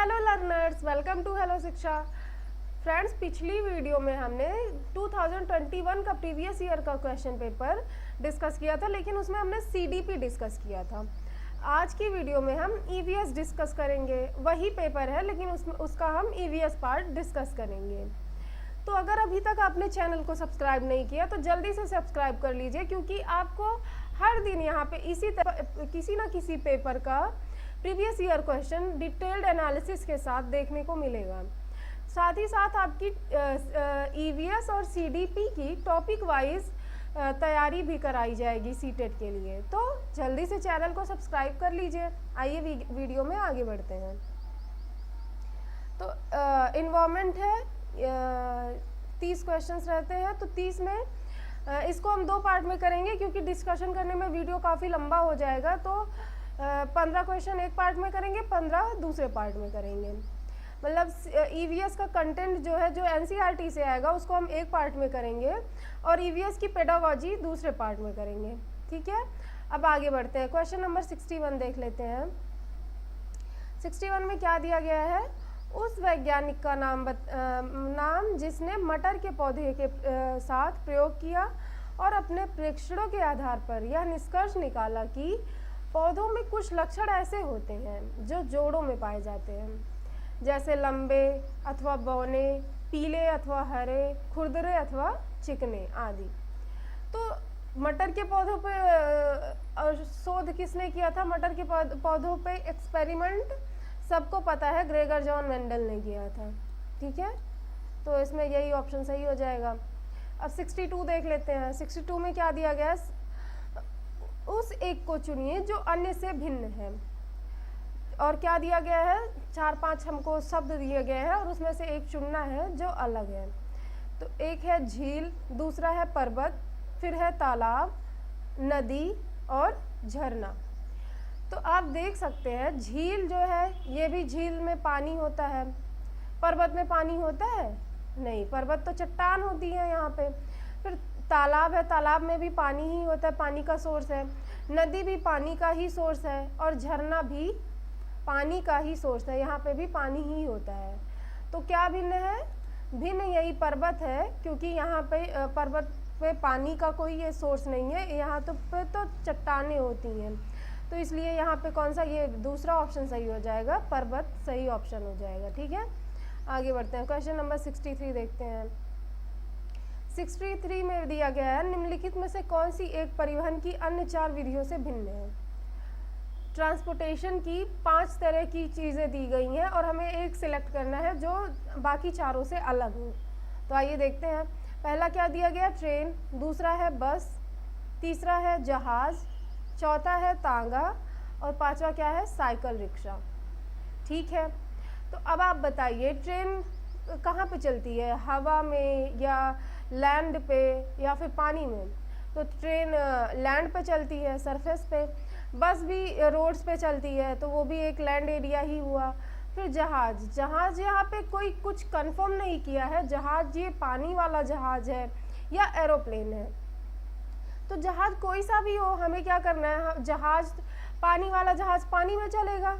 Hello learners, welcome to hello Shiksha. Friends, पिछली video में हमने 2021 का प्रीवियस ईयर का क्वेश्चन पेपर डिस्कस किया था, लेकिन उसमें हमने सीडीपी डिस्कस किया था। आज की वीडियो में हम ईवीएस डिस्कस करेंगे। वही पेपर है लेकिन उसका हम ईवीएस पार्ट डिस्कस करेंगे। तो अगर अभी तक आपने चैनल को सब्सक्राइब नहीं किया तो जल्दी से सब्सक्राइब कर लीजिए, क्योंकि आपको हर दिन यहाँ पे किसी ना किसी पेपर का previous year question detailed analysis के साथ देखने को मिलेगा। साथ ही साथ आपकी ईवीएस और सीडीपी की टॉपिक वाइज तैयारी भी कराई जाएगी सीटेट के लिए। तो जल्दी से चैनल को सब्सक्राइब कर लीजिए। आइए वीडियो में आगे बढ़ते हैं। तो इन्वायरमेंट है, 30 क्वेश्चंस रहते हैं। तो 30 में इसको हम 2 पार्ट में करेंगे, क्योंकि डिस्कशन करने में वीडियो काफ़ी लंबा हो जाएगा। तो 15 क्वेश्चन एक पार्ट में करेंगे, 15 दूसरे पार्ट में करेंगे। मतलब ईवीएस का कंटेंट जो है, जो एनसीईआरटी से आएगा, उसको हम एक पार्ट में करेंगे और ईवीएस की पेडागोजी दूसरे पार्ट में करेंगे। ठीक है, अब आगे बढ़ते हैं। क्वेश्चन नंबर 61 देख लेते हैं। 61 में क्या दिया गया है? उस वैज्ञानिक का नाम जिसने मटर के पौधे के साथ प्रयोग किया और अपने प्रेक्षणों के आधार पर यह निष्कर्ष निकाला कि पौधों में कुछ लक्षण ऐसे होते हैं जो जोड़ों में पाए जाते हैं, जैसे लंबे अथवा बौने, पीले अथवा हरे, खुरदरे अथवा चिकने आदि। तो मटर के पौधों पे शोध किसने किया था? मटर के पौधों पे एक्सपेरिमेंट सबको पता है, ग्रेगर जॉन मेंडल ने किया था। ठीक है, तो इसमें यही ऑप्शन सही हो जाएगा। अब 62 देख लेते हैं। 62 में क्या दिया गया? उस एक को चुनिए जो अन्य से भिन्न है। और क्या दिया गया है? 4-5 हमको शब्द दिए गए हैं और उसमें से एक चुनना है जो अलग है। तो एक है झील, दूसरा है पर्वत, फिर है तालाब, नदी और झरना। तो आप देख सकते हैं झील जो है, ये भी झील में पानी होता है। पर्वत में पानी होता है? नहीं, पर्वत तो चट्टान होती है यहाँ पे। फिर तालाब है, तालाब में भी पानी ही होता है, पानी का सोर्स है। नदी भी पानी का ही सोर्स है और झरना भी पानी का ही सोर्स है, यहाँ पे भी पानी ही होता है। तो क्या भिन्न है? भिन्न यही पर्वत है, क्योंकि यहाँ पे पर्वत पे पानी का कोई ये सोर्स नहीं है, यहाँ तो चट्टानें होती हैं। तो इसलिए यहाँ पे कौन सा, ये दूसरा ऑप्शन सही हो जाएगा, पर्वत सही ऑप्शन हो जाएगा। ठीक है, आगे बढ़ते हैं। क्वेश्चन नंबर 63 देखते हैं। 63 में दिया गया है, निम्नलिखित में से कौन सी एक परिवहन की अन्य 4 विधियों से भिन्न है? ट्रांसपोर्टेशन की 5 तरह की चीज़ें दी गई हैं और हमें एक सिलेक्ट करना है जो बाकी चारों से अलग हो। तो आइए देखते हैं। पहला क्या दिया गया? ट्रेन, दूसरा है बस, तीसरा है जहाज़, चौथा है तांगा और 5वां क्या है? Cycle rickshaw. ठीक है, तो अब आप बताइए ट्रेन कहाँ पे चलती है? हवा में या लैंड पे या फिर पानी में? तो ट्रेन लैंड पे चलती है, सरफेस पे। बस भी रोड्स पे चलती है, तो वो भी एक लैंड एरिया ही हुआ। फिर जहाज़ यहाँ पे कोई कुछ कंफर्म नहीं किया है, जहाज़ ये पानी वाला जहाज़ है या एरोप्लेन है। तो जहाज़ कोई सा भी हो, हमें क्या करना है? जहाज़, पानी वाला जहाज़ पानी में चलेगा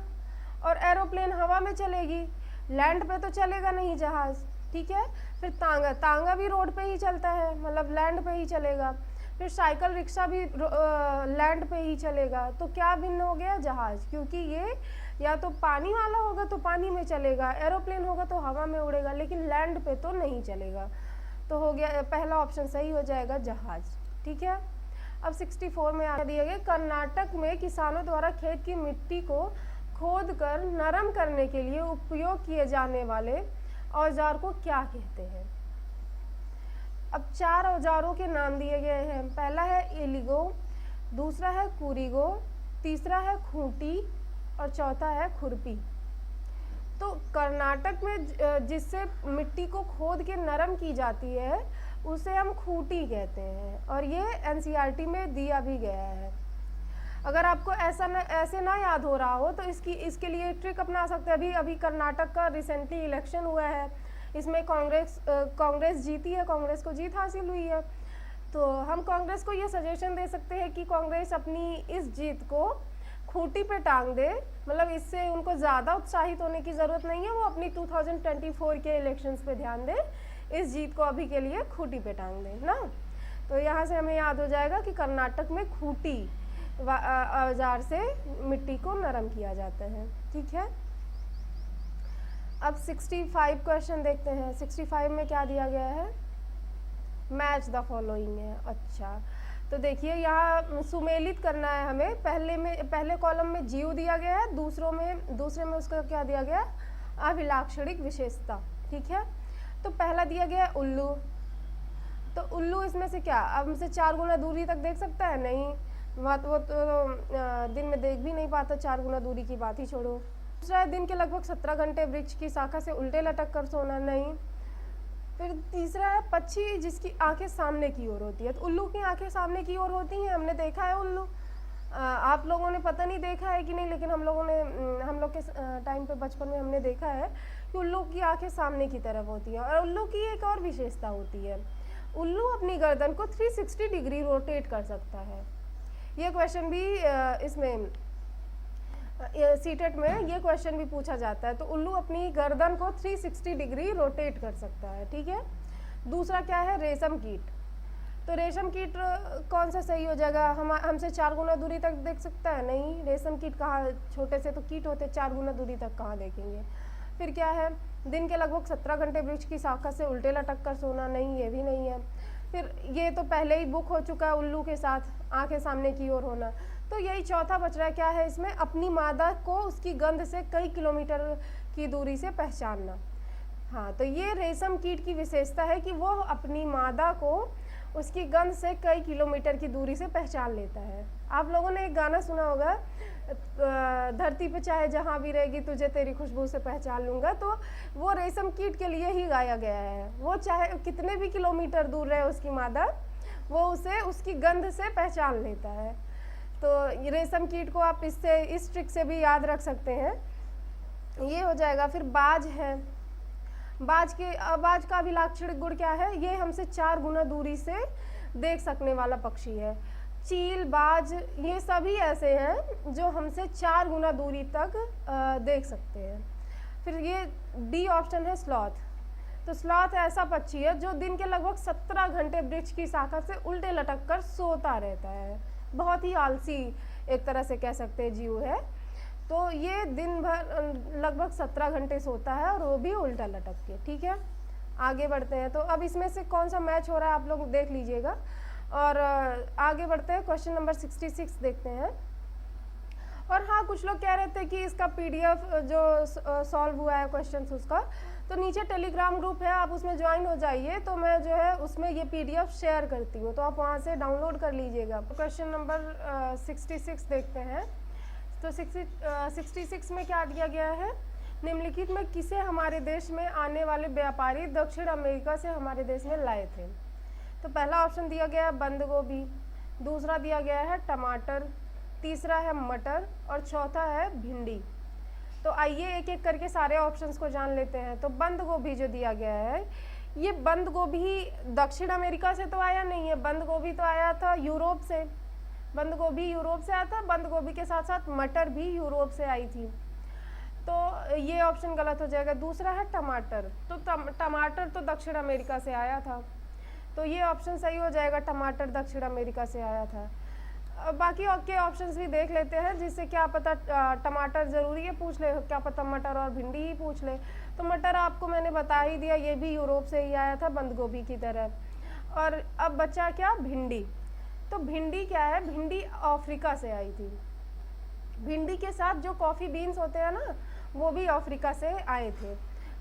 और एरोप्लेन हवा में चलेगी, लैंड पे तो चलेगा नहीं जहाज़। ठीक है, फिर तांगा भी रोड पे ही चलता है, मतलब लैंड पे ही चलेगा। फिर साइकिल रिक्शा भी लैंड पे ही चलेगा। तो क्या भिन्न हो गया? जहाज़, क्योंकि ये या तो पानी वाला होगा तो पानी में चलेगा, एरोप्लेन होगा तो हवा में उड़ेगा, लेकिन लैंड पे तो नहीं चलेगा। तो हो गया, पहला ऑप्शन सही हो जाएगा, जहाज़। ठीक है, अब 64 में आ दिया गया, कर्नाटक में किसानों द्वारा खेत की मिट्टी को खोदकर नरम करने के लिए उपयोग किए जाने वाले औजार को क्या कहते हैं? अब 4 औजारों के नाम दिए गए हैं। पहला है एलिगो, दूसरा है कुरिगो, तीसरा है खूंटी और चौथा है खुरपी। तो कर्नाटक में जिससे मिट्टी को खोद के नरम की जाती है उसे हम खूंटी कहते हैं, और ये एनसीईआरटी में दिया भी गया है। अगर आपको ऐसे ना याद हो रहा हो तो इसके लिए ट्रिक अपना सकते हैं। अभी कर्नाटक का रिसेंटली इलेक्शन हुआ है, इसमें कांग्रेस जीती है, कांग्रेस को जीत हासिल हुई है। तो हम कांग्रेस को ये सजेशन दे सकते हैं कि कांग्रेस अपनी इस जीत को खूंटी पे टांग दे, मतलब इससे उनको ज़्यादा उत्साहित होने की ज़रूरत नहीं है, वो अपनी 2024 के इलेक्शंस पे ध्यान दे, इस जीत को अभी के लिए खूंटी पे टांग दे ना। तो यहाँ से हमें याद हो जाएगा कि कर्नाटक में खूंटी औजार से मिट्टी को नरम किया जाता है। ठीक है, अब 65 क्वेश्चन देखते हैं। 65 में क्या दिया गया है, मैच द फॉलोइंग है। अच्छा, तो देखिए यहाँ सुमेलित करना है हमें। पहले कॉलम में जीव दिया गया है, दूसरे में उसका क्या दिया गया, अभिलाक्षणिक विशेषता। ठीक है, तो पहला दिया गया है उल्लू। तो उल्लू इसमें से क्या, अब हमसे 4 गुना दूरी तक देख सकता है, नहीं, वो तो दिन में देख भी नहीं पाता, 4 गुना दूरी की बात ही छोड़ो। दूसरा है दिन के लगभग 17 घंटे वृक्ष की शाखा से उल्टे लटक कर सोना, नहीं। फिर तीसरा है पक्षी जिसकी आंखें सामने की ओर होती है। तो उल्लू की आंखें सामने की ओर होती हैं, हमने देखा है उल्लू। आप लोगों ने पता नहीं देखा है कि नहीं, लेकिन हम लोग के टाइम पे बचपन में हमने देखा है कि उल्लू की आंखें सामने की तरफ होती हैं। और उल्लू की एक और विशेषता होती है, उल्लू अपनी गर्दन को 360 डिग्री रोटेट कर सकता है। ये क्वेश्चन भी इसमें सीटेट में ये क्वेश्चन भी पूछा जाता है। तो उल्लू अपनी गर्दन को 360 डिग्री रोटेट कर सकता है। ठीक है, दूसरा क्या है, रेशम कीट। तो रेशम कीट कौन सा सही हो जाएगा, हमसे 4 गुना दूरी तक देख सकता है, नहीं। रेशम कीट कहाँ, छोटे से तो कीट होते, 4 गुना दूरी तक कहाँ देखेंगे। फिर क्या है, दिन के लगभग 17 घंटे वृक्ष की शाखा से उल्टे लटक कर सोना, नहीं, ये भी नहीं है। फिर ये तो पहले ही बुक हो चुका है, उल्लू के साथ आंखें सामने की ओर होना। तो यही चौथा बच रहा है, क्या है इसमें, अपनी मादा को उसकी गंध से कई किलोमीटर की दूरी से पहचानना। हाँ, तो ये रेशम कीट की विशेषता है कि वो अपनी मादा को उसकी गंध से कई किलोमीटर की दूरी से पहचान लेता है। आप लोगों ने एक गाना सुना होगा, धरती पे चाहे जहाँ भी रहेगी तुझे तेरी खुशबू से पहचान लूँगा। तो वो रेशम कीट के लिए ही गाया गया है। वो चाहे कितने भी किलोमीटर दूर रहे उसकी मादा, वो उसे उसकी गंध से पहचान लेता है। तो रेशम कीट को आप इस ट्रिक से भी याद रख सकते हैं, ये हो जाएगा। फिर बाज है, बाज का अभिलाक्षणिक गुण क्या है, ये हमसे 4 गुना दूरी से देख सकने वाला पक्षी है। चील, बाज, ये सभी ऐसे हैं जो हमसे 4 गुना दूरी तक देख सकते हैं। फिर ये डी ऑप्शन है स्लॉथ। तो स्लॉथ ऐसा पक्षी है जो दिन के लगभग 17 घंटे वृक्ष की शाखा से उल्टे लटक कर सोता रहता है। बहुत ही आलसी एक तरह से कह सकते हैं जीव है। तो ये दिन भर लगभग 17 घंटे सोता है और वो भी उल्टा लटक के। ठीक है, आगे बढ़ते हैं। तो अब इसमें से कौन सा मैच हो रहा है आप लोग देख लीजिएगा। और आगे बढ़ते हैं, क्वेश्चन नंबर 66 देखते हैं। और हाँ, कुछ लोग कह रहे थे कि इसका PDF जो सॉल्व हुआ है क्वेश्चन उसका, तो नीचे टेलीग्राम ग्रुप है, आप उसमें ज्वाइन हो जाइए। तो मैं जो है उसमें ये PDF शेयर करती हूँ, तो आप वहाँ से डाउनलोड कर लीजिएगा। क्वेश्चन नंबर 66 देखते हैं। तो 66 में क्या दिया गया है, निम्नलिखित में किसे हमारे देश में आने वाले व्यापारी दक्षिण अमेरिका से हमारे देश में लाए थे। तो पहला ऑप्शन दिया गया है बंद गोभी, दूसरा दिया गया है टमाटर, तीसरा है मटर और चौथा है भिंडी। तो आइए एक एक करके सारे ऑप्शंस को जान लेते हैं। तो बंद गोभी जो दिया गया है, ये बंद गोभी दक्षिण अमेरिका से तो आया नहीं है, बंद गोभी तो आया था यूरोप से। बंद गोभी यूरोप से आया था, बंद गोभी के साथ साथ मटर भी यूरोप से आई थी। तो ये ऑप्शन गलत हो जाएगा। दूसरा है टमाटर, तो टमाटर तो दक्षिण अमेरिका से आया था, तो ये ऑप्शन सही हो जाएगा, टमाटर दक्षिण अमेरिका से आया था। बाकी के ऑप्शंस भी देख लेते हैं, जिससे क्या पता टमाटर ज़रूरी है पूछ ले, क्या पता मटर और भिंडी ही पूछ ले। तो मटर आपको मैंने बता ही दिया, ये भी यूरोप से ही आया था बंद गोभी की तरह। और अब बचा क्या, भिंडी। तो भिंडी क्या है, भिंडी अफ्रीका से आई थी। भिंडी के साथ जो कॉफ़ी बीन्स होते हैं ना, वो भी अफ्रीका से आए थे।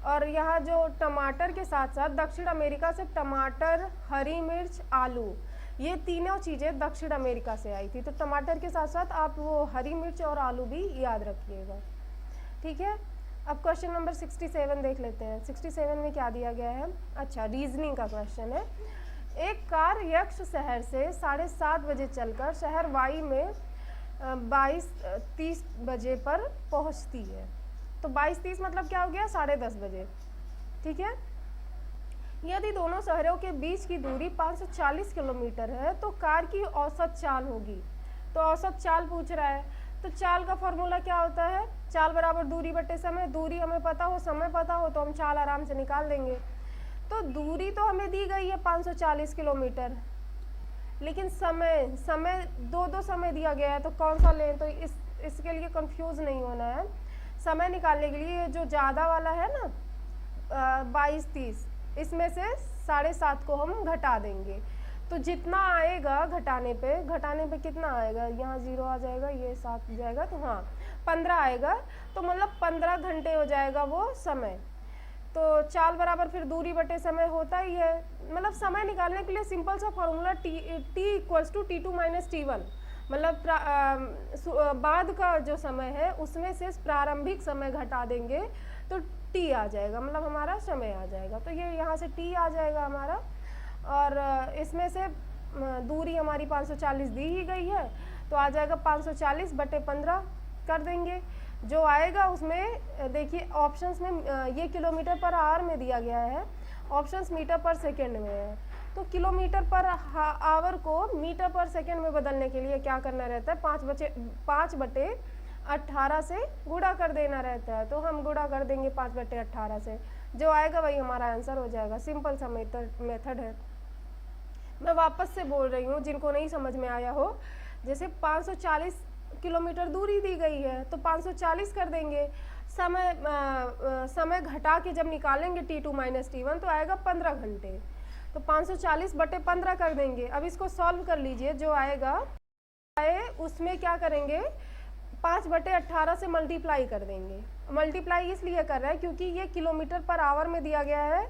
और यहाँ जो टमाटर के साथ साथ दक्षिण अमेरिका से टमाटर, हरी मिर्च, आलू, ये तीनों चीज़ें दक्षिण अमेरिका से आई थी। तो टमाटर के साथ साथ आप वो हरी मिर्च और आलू भी याद रखिएगा। ठीक है, अब क्वेश्चन नंबर 67 देख लेते हैं। 67 में क्या दिया गया है, अच्छा रीजनिंग का क्वेश्चन है। एक कार यक्ष शहर से 7:30 बजे चलकर शहर वाई में 22:30 बजे पर पहुंचती है। तो 22:30 मतलब क्या हो गया, 10:30 बजे। ठीक है, यदि दोनों शहरों के बीच की दूरी 540 किलोमीटर है तो कार की औसत चाल होगी। तो औसत चाल पूछ रहा है, तो तो चाल का फॉर्मूला क्या होता है, चाल बराबर दूरी बटे समय। दूरी हमें पता हो, समय पता हो तो हम चाल आराम से निकाल देंगे। तो दूरी तो हमें दी गई है 540 किलोमीटर, लेकिन समय दो समय दिया गया है, तो कौन सा लें, तो इसके लिए कंफ्यूज नहीं होना है। समय निकालने के लिए जो ज़्यादा वाला है ना 22-30, इसमें से 7.5 को हम घटा देंगे। तो जितना आएगा घटाने पे कितना आएगा, यहाँ 0 आ जाएगा, ये 7 जाएगा, तो हाँ 15 आएगा। तो मतलब 15 घंटे हो जाएगा वो समय। तो चाल बराबर फिर दूरी बटे समय होता ही है। मतलब समय निकालने के लिए सिंपल सा formula t equals to T2 minus T1, मतलब बाद का जो समय है उसमें से प्रारंभिक समय घटा देंगे तो t आ जाएगा, मतलब हमारा समय आ जाएगा। तो ये यहाँ से t आ जाएगा हमारा, और इसमें से दूरी हमारी 540 दी ही गई है, तो आ जाएगा 540 बटे 15 कर देंगे। जो आएगा उसमें देखिए ऑप्शंस में ये किलोमीटर पर आवर में दिया गया है, ऑप्शंस मीटर पर सेकेंड में है। तो किलोमीटर पर आवर को मीटर पर सेकेंड में बदलने के लिए क्या करना रहता है, 5 बटे 18 से गुणा कर देना रहता है। तो हम गुणा कर देंगे 5 बटे 18 से, जो आएगा वही हमारा आंसर हो जाएगा। सिंपल सा मेथड है। मैं वापस से बोल रही हूँ, जिनको नहीं समझ में आया हो, जैसे 540 किलोमीटर दूरी दी गई है तो 540 कर देंगे, समय घटा के जब निकालेंगे T2 माइनस T1 तो आएगा 15 घंटे। तो 540 बटे 15 कर देंगे। अब इसको सॉल्व कर लीजिए, जो आएगा उसमें क्या करेंगे, 5 बटे 18 से मल्टीप्लाई कर देंगे। मल्टीप्लाई इसलिए कर रहा है क्योंकि ये किलोमीटर पर आवर में दिया गया है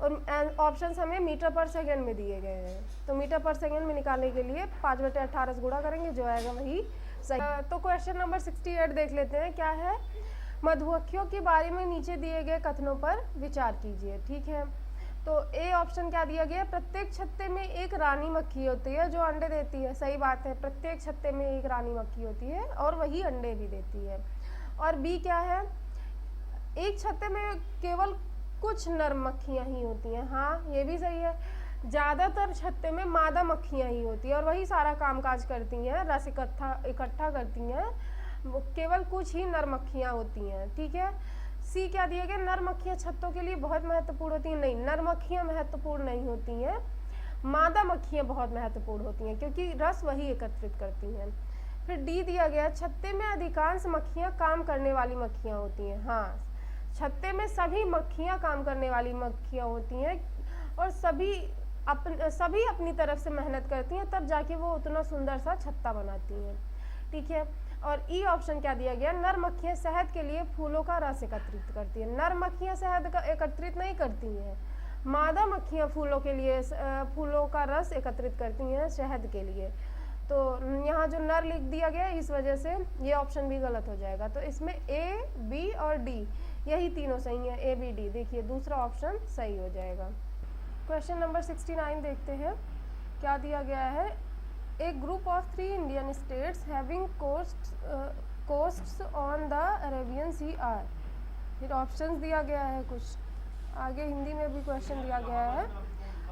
और ऑप्शन हमें मीटर पर सेकेंड में दिए गए हैं। तो मीटर पर सेकेंड में निकालने के लिए 5 बटे 18 से गुणा करेंगे, जो आएगा वही सही। तो क्वेश्चन नंबर 68 देख लेते हैं, क्या है, मधुमक्खियों के बारे में नीचे दिए गए कथनों पर विचार कीजिए। ठीक है, तो ए ऑप्शन क्या दिया गया, प्रत्येक छत्ते में एक रानी मक्खी होती है जो अंडे देती है। सही बात है, प्रत्येक छत्ते में एक रानी मक्खी होती है और वही अंडे भी देती है। और बी क्या है, एक छत्ते में केवल कुछ नर मक्खियाँ ही होती हैं। हाँ ये भी सही है, ज़्यादातर छत्ते में मादा मक्खियाँ ही होती है और वही सारा कामकाज करती हैं, रस इकट्ठा करती हैं, केवल कुछ ही नर मक्खियाँ होती हैं। ठीक है, सी क्या दिया गया, नर मक्खियाँ छत्तों के लिए बहुत महत्वपूर्ण होती हैं। नहीं, नर मक्खियाँ महत्वपूर्ण नहीं होती हैं, मादा मक्खियाँ बहुत महत्वपूर्ण होती हैं क्योंकि रस वही एकत्रित करती हैं। फिर डी दिया गया, छत्ते में अधिकांश मक्खियाँ काम करने वाली मक्खियाँ होती हैं। हाँ, छत्ते में सभी मक्खियाँ काम करने वाली मक्खियाँ होती हैं और सभी अपनी तरफ से मेहनत करती हैं, तब जाके वो उतना सुंदर सा छत्ता बनाती हैं। ठीक है, और ई ऑप्शन क्या दिया गया, नर मक्खियाँ शहद के लिए फूलों का रस एकत्रित करती हैं। नर मक्खियाँ शहद का एकत्रित नहीं करती हैं, मादा मक्खियाँ फूलों के लिए फूलों का रस एकत्रित करती हैं शहद के लिए। तो यहाँ जो नर लिख दिया गया इस वजह से ये ऑप्शन भी गलत हो जाएगा। तो इसमें ए, बी और डी यही तीनों सही है, ए, बी, डी। देखिए दूसरा ऑप्शन सही हो जाएगा। क्वेश्चन नंबर 69 देखते हैं, क्या दिया गया है, a group of 3 Indian states having coasts on the Arabian sea are. फिर ऑप्शंस दिया गया है कुछ, आगे हिंदी में भी क्वेश्चन दिया गया है,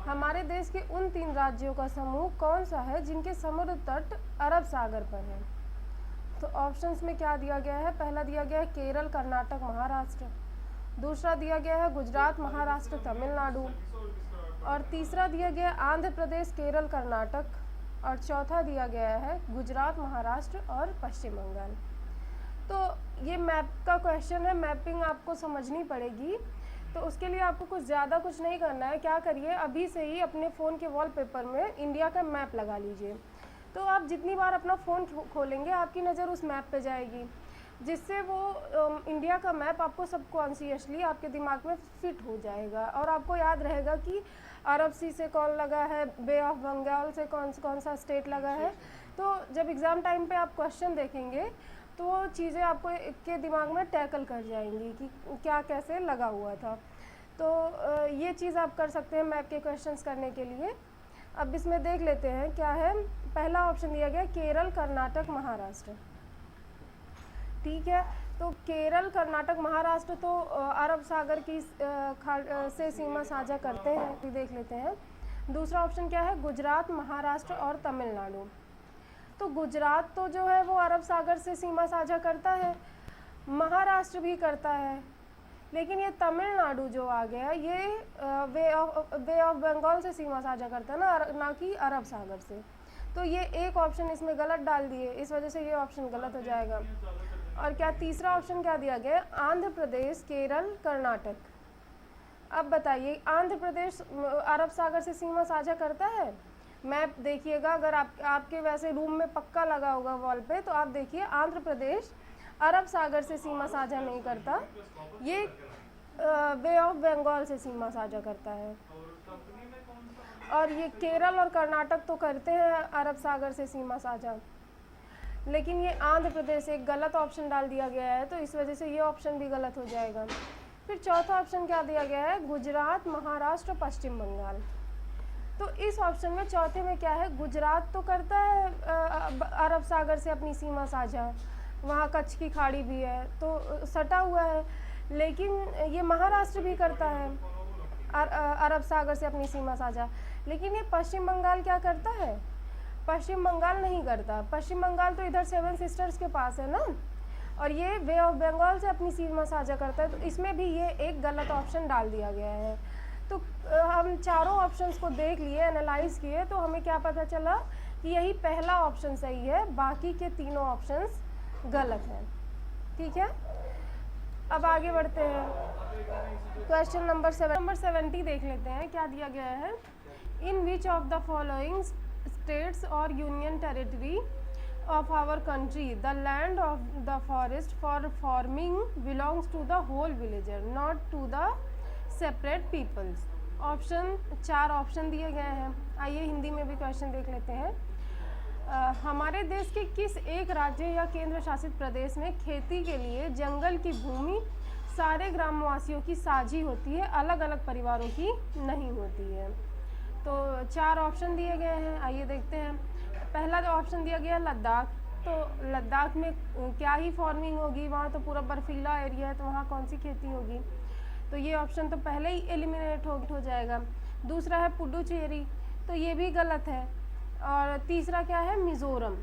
हमारे देश के उन 3 राज्यों का समूह कौन सा है जिनके समुद्र तट अरब सागर पर है। तो ऑप्शंस में क्या दिया गया है, पहला दिया गया है केरल, कर्नाटक, महाराष्ट्र, दूसरा दिया गया है गुजरात, महाराष्ट्र, तमिलनाडु, और तीसरा दिया गया आंध्र प्रदेश, केरल, कर्नाटक, और चौथा दिया गया है गुजरात, महाराष्ट्र और पश्चिम बंगाल। तो ये मैप का क्वेश्चन है, मैपिंग आपको समझनी पड़ेगी। तो उसके लिए आपको कुछ नहीं करना है, क्या करिए अभी से ही अपने फ़ोन के वॉलपेपर में इंडिया का मैप लगा लीजिए। तो आप जितनी बार अपना फ़ोन खोलेंगे आपकी नज़र उस मैप पे जाएगी, जिससे वो इंडिया का मैप आपको सबकॉन्शियसली आपके दिमाग में फिट हो जाएगा और आपको याद रहेगा कि अरब सी से कौन लगा है, बे ऑफ बंगाल से कौन सा स्टेट लगा है। तो जब एग्ज़ाम टाइम पे आप क्वेश्चन देखेंगे तो वो चीज़ें आपको के दिमाग में टैकल कर जाएंगी कि क्या कैसे लगा हुआ था। तो ये चीज़ आप कर सकते हैं मैप के क्वेश्चंस करने के लिए। अब इसमें देख लेते हैं क्या है, पहला ऑप्शन दिया गया केरल, कर्नाटक, महाराष्ट्र। ठीक है, तो केरल, कर्नाटक, महाराष्ट्र तो अरब सागर की से सीमा साझा करते हैं, देख लेते हैं। दूसरा ऑप्शन क्या है, गुजरात, महाराष्ट्र और तमिलनाडु। तो गुजरात तो जो है वो अरब सागर से सीमा साझा करता है, महाराष्ट्र भी करता है, लेकिन ये तमिलनाडु जो आ गया ये वे ऑफ बंगाल से सीमा साझा करता है ना कि अरब सागर से। तो ये एक ऑप्शन इसमें गलत डाल दिए, इस वजह से ये ऑप्शन गलत हो जाएगा। और क्या तीसरा ऑप्शन क्या दिया गया है? आंध्र प्रदेश, केरल, कर्नाटक। अब बताइए, आंध्र प्रदेश अरब सागर से सीमा साझा करता है? मैप देखिएगा, अगर आपके वैसे रूम में पक्का लगा होगा वॉल पे, तो आप देखिए आंध्र प्रदेश अरब सागर से सीमा साझा नहीं करता, ये वे ऑफ बंगाल से सीमा साझा करता है। और ये केरल और कर्नाटक तो करते हैं अरब सागर से सीमा साझा, लेकिन ये आंध्र प्रदेश एक गलत ऑप्शन डाल दिया गया है, तो इस वजह से ये ऑप्शन भी गलत हो जाएगा। फिर चौथा ऑप्शन क्या दिया गया है? गुजरात, महाराष्ट्र, पश्चिम बंगाल। तो इस ऑप्शन में चौथे में क्या है? गुजरात तो करता है अरब सागर से अपनी सीमा साझा, वहाँ कच्छ की खाड़ी भी है तो सटा हुआ है, लेकिन ये महाराष्ट्र भी करता है अरब सागर से अपनी सीमा साझा, लेकिन ये पश्चिम बंगाल क्या करता है? पश्चिम बंगाल नहीं करता। पश्चिम बंगाल तो इधर सेवन सिस्टर्स के पास है ना, और ये वे ऑफ बंगाल से अपनी सीमा साझा करता है, तो इसमें भी ये एक गलत ऑप्शन डाल दिया गया है। तो हम चारों ऑप्शंस को देख लिए, एनालाइज किए, तो हमें क्या पता चला कि यही पहला ऑप्शन सही है, बाकी के तीनों ऑप्शंस गलत हैं। ठीक है, अब आगे बढ़ते हैं। क्वेश्चन नंबर 70 देख लेते हैं, क्या दिया गया है? In which of the following states और union territory of our country the land of the forest for farming belongs to the whole villager not to the separate peoples। चार ऑप्शन दिए गए हैं। आइए हिंदी में भी क्वेश्चन देख लेते हैं। हमारे देश के किस एक राज्य या केंद्र शासित प्रदेश में खेती के लिए जंगल की भूमि सारे ग्रामवासियों की साझी होती है, अलग अलग परिवारों की नहीं होती है? तो चार ऑप्शन दिए गए हैं, आइए देखते हैं। पहला जो ऑप्शन दिया गया लद्दाख, तो लद्दाख में क्या ही फार्मिंग होगी, वहाँ तो पूरा बर्फीला एरिया है, तो वहाँ कौन सी खेती होगी? तो ये ऑप्शन तो पहले ही एलिमिनेट हो जाएगा। दूसरा है पुडुचेरी, तो ये भी गलत है। और तीसरा क्या है? मिज़ोरम।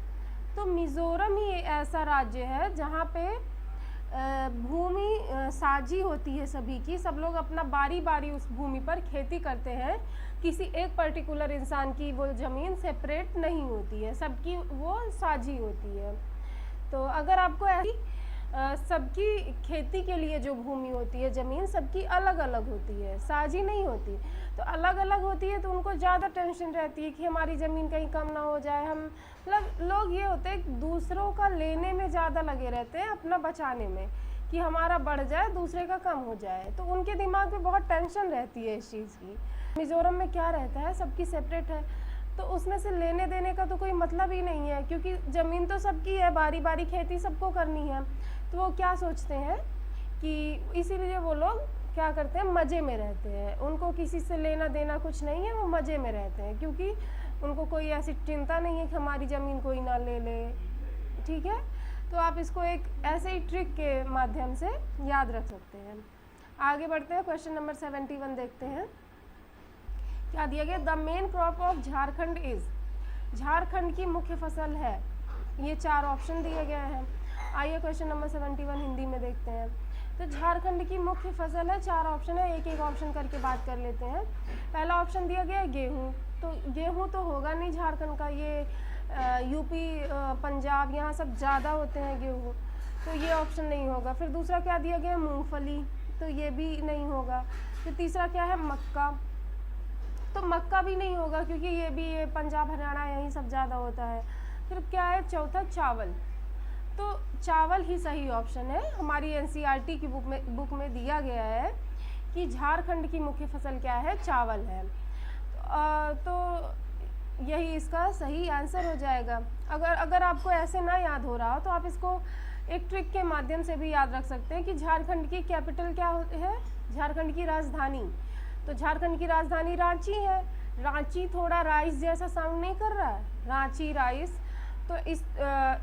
तो मिज़ोरम ही ऐसा राज्य है जहाँ पे भूमि साझी होती है सभी की, सब लोग अपना बारी बारी उस भूमि पर खेती करते हैं, किसी एक पर्टिकुलर इंसान की वो ज़मीन सेपरेट नहीं होती है, सबकी वो साझी होती है। तो अगर आपको ऐसी सबकी खेती के लिए जो भूमि होती है, ज़मीन सबकी अलग अलग होती है, साझी नहीं होती। तो अलग अलग होती है तो उनको ज़्यादा टेंशन रहती है कि हमारी ज़मीन कहीं कम ना हो जाए। हम मतलब लोग ये होते हैं दूसरों का लेने में ज़्यादा लगे रहते हैं, अपना बचाने में, कि हमारा बढ़ जाए दूसरे का कम हो जाए, तो उनके दिमाग में बहुत टेंशन रहती है इस चीज़ की। मिज़ोरम में क्या रहता है? सबकी सेपरेट है, तो उसमें से लेने देने का तो कोई मतलब ही नहीं है, क्योंकि ज़मीन तो सबकी है, बारी बारी खेती सबको करनी है। तो वो क्या सोचते हैं कि इसीलिए वो लोग क्या करते हैं, मज़े में रहते हैं, उनको किसी से लेना देना कुछ नहीं है, वो मज़े में रहते हैं, क्योंकि उनको कोई ऐसी चिंता नहीं है कि हमारी ज़मीन कोई ना ले ले। ठीक है, तो आप इसको एक ऐसे ही ट्रिक के माध्यम से याद रख सकते हैं। आगे बढ़ते हैं, क्वेश्चन नंबर 71 देखते हैं, क्या दिया गया? The main crop of Jharkhand is. Jharkhand की मुख्य फसल है, ये चार ऑप्शन दिए गए हैं। आइए क्वेश्चन नंबर 71 हिंदी में देखते हैं। तो झारखंड की मुख्य फसल है, चार ऑप्शन है, एक एक ऑप्शन करके बात कर लेते हैं। पहला ऑप्शन दिया गया है गेहूँ, तो गेहूँ तो होगा नहीं झारखंड का, ये यूपी पंजाब यहाँ सब ज़्यादा होते हैं गेहूँ, तो ये ऑप्शन नहीं होगा। फिर दूसरा क्या दिया गया? मूंगफली, तो ये भी नहीं होगा। फिर तीसरा क्या है? मक्का, तो मक्का भी नहीं होगा, क्योंकि ये भी पंजाब हरियाणा यहीं सब ज़्यादा होता है। फिर क्या है? चौथा चावल, तो चावल ही सही ऑप्शन है। हमारी एनसीईआरटी की बुक में दिया गया है कि झारखंड की मुख्य फसल क्या है? चावल है। तो यही इसका सही आंसर हो जाएगा। अगर आपको ऐसे ना याद हो रहा हो तो आप इसको एक ट्रिक के माध्यम से भी याद रख सकते हैं कि झारखंड की कैपिटल क्या है? झारखंड की राजधानी, तो झारखंड की राजधानी रांची है। रांची थोड़ा राइस जैसा साउंड नहीं कर रहा है? रांची राइस, तो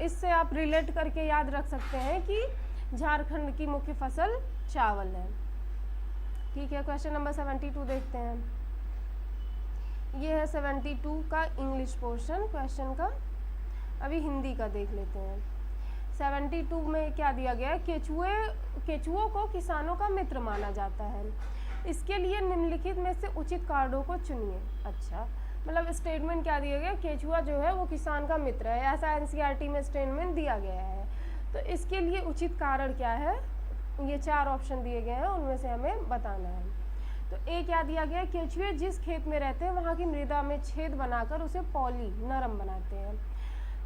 इससे आप रिलेट करके याद रख सकते हैं कि झारखंड की मुख्य फसल चावल है। ठीक है, क्वेश्चन नंबर 72 देखते हैं। ये है 72 का इंग्लिश पोर्शन क्वेश्चन का। अभी हिंदी का देख लेते हैं। 72 में क्या दिया गया है, केचुओं को किसानों का मित्र माना जाता है, इसके लिए निम्नलिखित में से उचित कारणों को चुनिए। अच्छा, मतलब स्टेटमेंट क्या दिया गया, केचुआ जो है वो किसान का मित्र है, ऐसा एनसीईआरटी में स्टेटमेंट दिया गया है। तो इसके लिए उचित कारण क्या है, ये 4 ऑप्शन दिए गए हैं, उनमें से हमें बताना है। तो ए क्या दिया गया, केचुए जिस खेत में रहते हैं वहाँ की मृदा में छेद बनाकर उसे पॉली नरम बनाते हैं।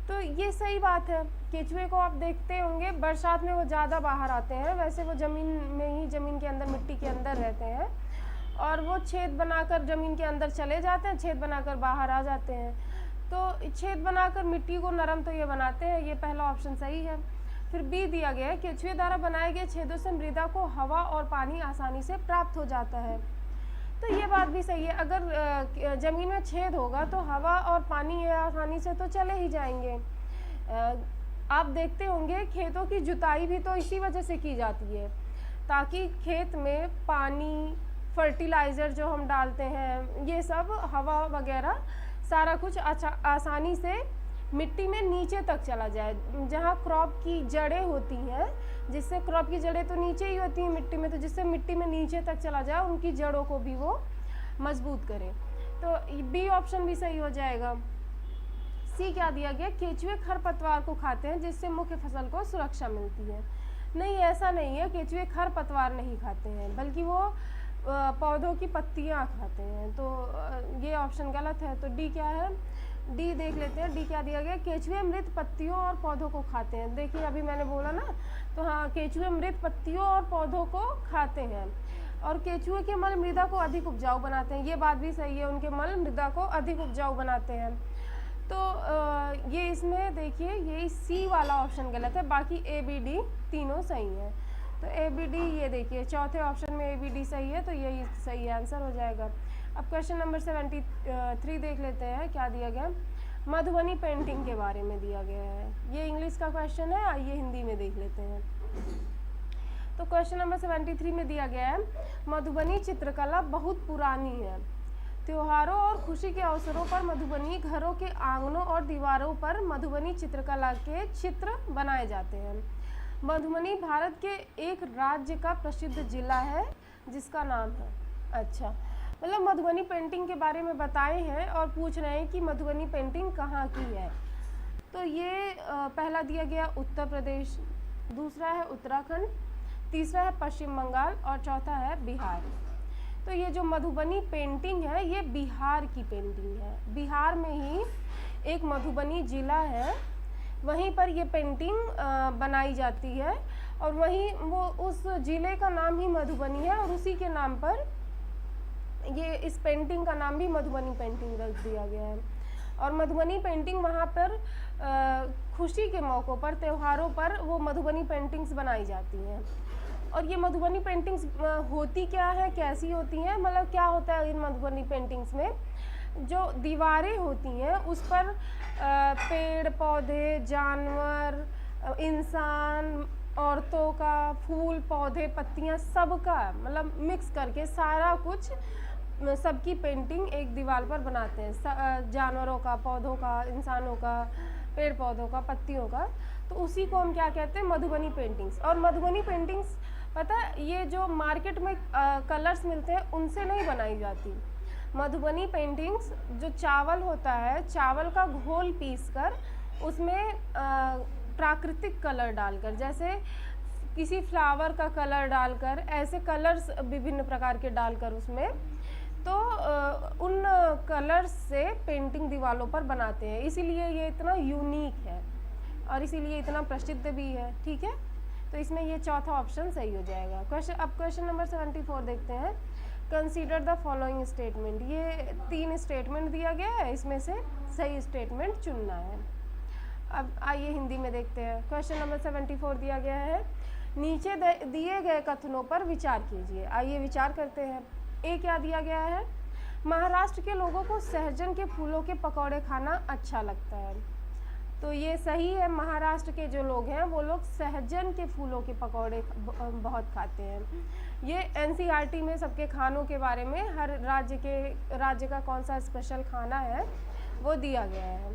तो ये सही बात है, केचुए को आप देखते होंगे बरसात में वो ज़्यादा बाहर आते हैं, वैसे वो ज़मीन में ही, ज़मीन के अंदर, मिट्टी के अंदर रहते हैं और वो छेद बनाकर ज़मीन के अंदर चले जाते हैं, छेद बनाकर बाहर आ जाते हैं। तो छेद बनाकर मिट्टी को नरम तो ये बनाते हैं, ये पहला ऑप्शन सही है। फिर बी दिया गया है, केचुए द्वारा बनाए गए छेदों से मृदा को हवा और पानी आसानी से प्राप्त हो जाता है। तो ये बात भी सही है, अगर ज़मीन में छेद होगा तो हवा और पानी आसानी से तो चले ही जाएंगे। आप देखते होंगे खेतों की जुताई भी तो इसी वजह से की जाती है, ताकि खेत में पानी, फर्टिलाइज़र जो हम डालते हैं, ये सब हवा वगैरह सारा कुछ आसानी से मिट्टी में नीचे तक चला जाए, जहाँ क्रॉप की जड़ें होती हैं, जिससे क्रॉप की जड़ें तो नीचे ही होती हैं मिट्टी में, तो जिससे मिट्टी में नीचे तक चला जाए, उनकी जड़ों को भी वो मजबूत करे। तो बी ऑप्शन भी सही हो जाएगा। सी क्या दिया गया, केचुए खरपतवार को खाते हैं जिससे मुख्य फसल को सुरक्षा मिलती है। नहीं, ऐसा नहीं है, केचुए खरपतवार नहीं खाते हैं, बल्कि वो पौधों की पत्तियाँ खाते हैं। तो ये ऑप्शन गलत है। तो डी क्या है, डी देख लेते हैं। डी क्या दिया गया, केचुए मृत पत्तियों और पौधों को खाते हैं। देखिए अभी मैंने बोला ना, तो हाँ, केचुए मृत पत्तियों और पौधों को खाते हैं और केचुए के मल मृदा को अधिक उपजाऊ बनाते हैं। ये बात भी सही है, उनके मल मृदा को अधिक उपजाऊ बनाते हैं। तो ये इसमें देखिए, ये सी वाला ऑप्शन गलत है, बाकी ए बी डी तीनों सही है। तो ए बी डी, ये देखिए चौथे ऑप्शन में ए बी डी सही है, तो यही सही आंसर हो जाएगा। अब क्वेश्चन नंबर 73 देख लेते हैं, क्या दिया गया, मधुबनी पेंटिंग के बारे में दिया गया है। ये इंग्लिश का क्वेश्चन है, आइए हिंदी में देख लेते हैं। तो क्वेश्चन नंबर 73 में दिया गया है, मधुबनी चित्रकला बहुत पुरानी है। त्योहारों और खुशी के अवसरों पर मधुबनी घरों के आंगनों और दीवारों पर मधुबनी चित्रकला के चित्र बनाए जाते हैं। मधुबनी भारत के एक राज्य का प्रसिद्ध जिला है जिसका नाम है, अच्छा, मतलब मधुबनी पेंटिंग के बारे में बताए हैं और पूछ रहे हैं कि मधुबनी पेंटिंग कहाँ की है। तो ये पहला दिया गया उत्तर प्रदेश, दूसरा है उत्तराखंड, तीसरा है पश्चिम बंगाल और चौथा है बिहार। तो ये जो मधुबनी पेंटिंग है ये बिहार की पेंटिंग है। बिहार में ही एक मधुबनी ज़िला है, वहीं पर ये पेंटिंग बनाई जाती है और वहीं वो उस ज़िले का नाम ही मधुबनी है और उसी के नाम पर ये इस पेंटिंग का नाम भी मधुबनी पेंटिंग रख दिया गया है। और मधुबनी पेंटिंग वहाँ पर खुशी के मौक़ों पर, त्योहारों पर वो मधुबनी पेंटिंग्स बनाई जाती हैं। और ये मधुबनी पेंटिंग्स होती क्या है, कैसी होती हैं, मतलब क्या होता है इन मधुबनी पेंटिंग्स में, जो दीवारें होती हैं उस पर पेड़ पौधे, जानवर, इंसान, औरतों का, फूल पौधे, पत्तियां, सबका मतलब मिक्स करके सारा कुछ, सबकी पेंटिंग एक दीवार पर बनाते हैं, जानवरों का, पौधों का, इंसानों का, पेड़ पौधों का, पत्तियों का। तो उसी को हम क्या कहते हैं, मधुबनी पेंटिंग्स। और मधुबनी पेंटिंग्स पता है, ये जो मार्केट में कलर्स मिलते हैं उनसे नहीं बनाई जाती। मधुबनी पेंटिंग्स जो चावल होता है, चावल का घोल पीसकर उसमें प्राकृतिक कलर डालकर, जैसे किसी फ्लावर का कलर डालकर, ऐसे कलर्स विभिन्न प्रकार के डालकर उसमें, तो उन कलर्स से पेंटिंग दीवारों पर बनाते हैं। इसीलिए ये इतना यूनिक है और इसीलिए इतना प्रसिद्ध भी है। ठीक है, तो इसमें ये चौथा ऑप्शन सही हो जाएगा। अब क्वेश्चन नंबर 74 देखते हैं। Consider the following statement. ये 3 स्टेटमेंट दिया गया है, इसमें से सही स्टेटमेंट चुनना है। अब आइए हिंदी में देखते हैं। क्वेश्चन नंबर 74 दिया गया है, नीचे दिए गए कथनों पर विचार कीजिए। आइए विचार करते हैं। ए क्या दिया गया है, महाराष्ट्र के लोगों को सहजन के फूलों के पकौड़े खाना अच्छा लगता है। तो ये सही है, महाराष्ट्र के जो लोग हैं वो लोग सहजन के फूलों के पकौड़े बहुत खाते हैं। ये एनसीईआरटी में सबके खानों के बारे में, हर राज्य का कौन सा स्पेशल खाना है वो दिया गया है।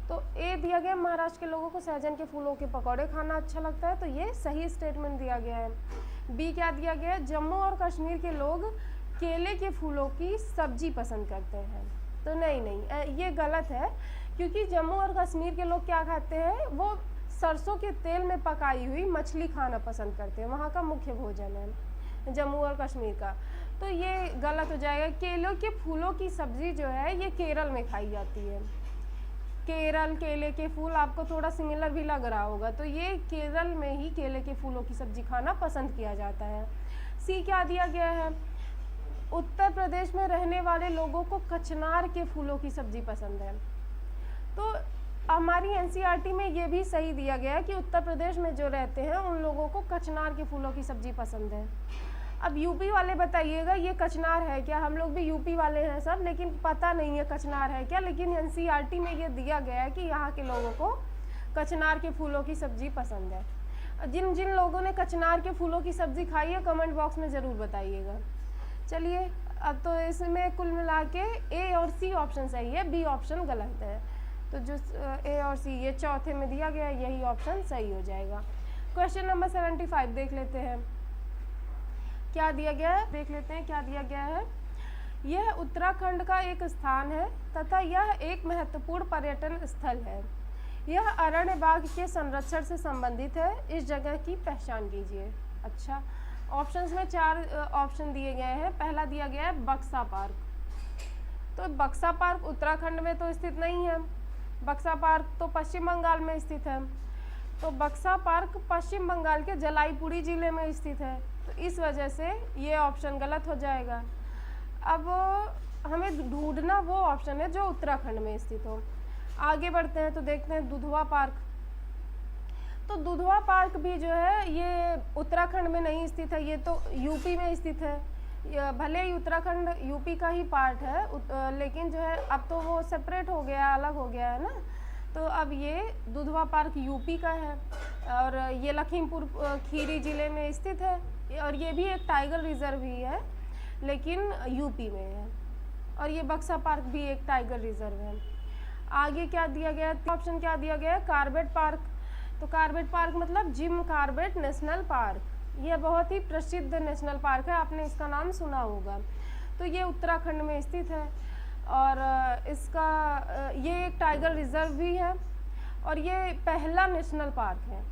तो ए दिया गया महाराष्ट्र के लोगों को सहजन के फूलों के पकौड़े खाना अच्छा लगता है, तो ये सही स्टेटमेंट दिया गया है। बी क्या दिया गया है, जम्मू और कश्मीर के लोग केले के फूलों की सब्जी पसंद करते हैं, तो नहीं, ये गलत है, क्योंकि जम्मू और कश्मीर के लोग क्या खाते हैं, वो सरसों के तेल में पकाई हुई मछली खाना पसंद करते हैं, वहाँ का मुख्य भोजन है जम्मू और कश्मीर का, तो ये गलत हो जाएगा। केलों के फूलों की सब्जी जो है ये केरल में खाई जाती है। केरल केले के फूल आपको थोड़ा सिमिलर भी लग रहा होगा, तो ये केरल में ही केले के फूलों की सब्जी खाना पसंद किया जाता है। सी क्या दिया गया है, उत्तर प्रदेश में रहने वाले लोगों को कचनार के फूलों की सब्जी पसंद है। तो हमारी एनसीईआरटी में ये भी सही दिया गया है कि उत्तर प्रदेश में जो रहते हैं उन लोगों को कचनार के फूलों की सब्जी पसंद है। अब यूपी वाले बताइएगा ये कचनार है क्या, हम लोग भी यूपी वाले हैं सब, लेकिन पता नहीं है कचनार है क्या, लेकिन एनसीईआरटी में ये दिया गया है कि यहाँ के लोगों को कचनार के फूलों की सब्जी पसंद है। जिन जिन लोगों ने कचनार के फूलों की सब्जी खाई है कमेंट बॉक्स में ज़रूर बताइएगा। चलिए, अब तो इसमें कुल मिला के ए और सी ऑप्शन सही है, बी ऑप्शन गलत है, तो जो ए और सी ये चौथे में दिया गया है यही ऑप्शन सही हो जाएगा। क्वेश्चन नंबर 75 देख लेते हैं क्या दिया गया है, देख लेते हैं क्या दिया गया है। यह उत्तराखंड का एक स्थान है तथा यह एक महत्वपूर्ण पर्यटन स्थल है। यह अरण्य बाग के संरक्षण से संबंधित है, इस जगह की पहचान कीजिए। अच्छा, ऑप्शंस में 4 ऑप्शन दिए गए हैं। पहला दिया गया है बक्सा पार्क, तो बक्सा पार्क उत्तराखंड में तो स्थित नहीं है, बक्सा पार्क तो पश्चिम बंगाल में स्थित है, तो बक्सा पार्क पश्चिम बंगाल के जलाईपुरी जिले में स्थित है, तो इस वजह से ये ऑप्शन गलत हो जाएगा। अब हमें ढूंढना वो ऑप्शन है जो उत्तराखंड में स्थित हो। आगे बढ़ते हैं तो देखते हैं दुधवा पार्क, तो दुधवा पार्क भी जो है ये उत्तराखंड में नहीं स्थित है, ये तो यूपी में स्थित है। भले ही उत्तराखंड यूपी का ही पार्ट है, लेकिन जो है अब तो वो सेपरेट हो गया, अलग हो गया है ना, तो अब ये दुधवा पार्क यूपी का है और ये लखीमपुर खीरी जिले में स्थित है, और ये भी एक टाइगर रिजर्व ही है लेकिन यूपी में है, और ये बक्सा पार्क भी एक टाइगर रिजर्व है। आगे क्या दिया गया, ऑप्शन क्या दिया गया है, कार्बेट पार्क, तो कार्बेट पार्क मतलब जिम कार्बेट नेशनल पार्क, यह बहुत ही प्रसिद्ध नेशनल पार्क है, आपने इसका नाम सुना होगा, तो ये उत्तराखंड में स्थित है और इसका ये एक टाइगर रिजर्व भी है और ये पहला नेशनल पार्क है।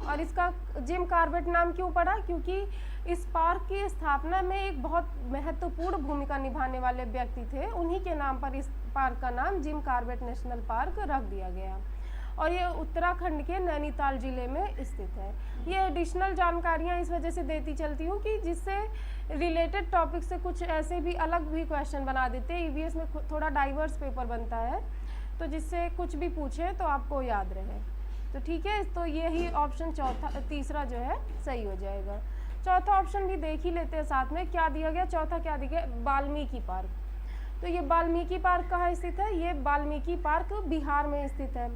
और इसका जिम कार्बेट नाम क्यों पड़ा, क्योंकि इस पार्क की स्थापना में एक बहुत महत्वपूर्ण भूमिका निभाने वाले व्यक्ति थे, उन्हीं के नाम पर इस पार्क का नाम जिम कार्बेट नेशनल पार्क रख दिया गया और ये उत्तराखंड के नैनीताल जिले में स्थित है। ये एडिशनल जानकारियाँ इस वजह से देती चलती हूँ कि जिससे रिलेटेड टॉपिक से कुछ ऐसे भी अलग भी क्वेश्चन बना देते हैं, ईवीएस में थोड़ा डाइवर्स पेपर बनता है, तो जिससे कुछ भी पूछे तो आपको याद रहे, तो ठीक है। तो यही ऑप्शन तीसरा जो है सही हो जाएगा। चौथा ऑप्शन भी देख ही लेते हैं साथ में, क्या दिया गया, चौथा क्या दिया गया, वाल्मीकि पार्क, तो ये वाल्मीकि पार्क कहाँ स्थित है, ये वाल्मीकि पार्क बिहार में स्थित है,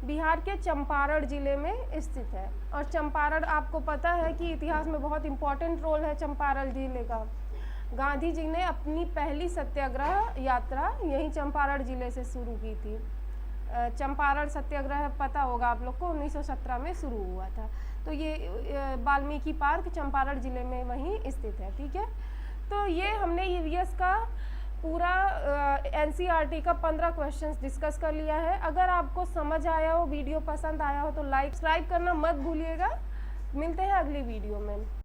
बिहार के चंपारण जिले में स्थित है। और चंपारण आपको पता है कि इतिहास में बहुत इम्पोर्टेंट रोल है चंपारण जिले का। गांधी जी ने अपनी पहली सत्याग्रह यात्रा यहीं चंपारण जिले से शुरू की थी। चंपारण सत्याग्रह पता होगा आप लोग को, 1917 में शुरू हुआ था, तो ये वाल्मीकि पार्क चंपारण जिले में वहीं स्थित है, ठीक है। तो ये हमने ईवीएस का पूरा एनसीईआरटी का 15 क्वेश्चंस डिस्कस कर लिया है। अगर आपको समझ आया हो, वीडियो पसंद आया हो तो लाइक सब्सक्राइब करना मत भूलिएगा। मिलते हैं अगली वीडियो में।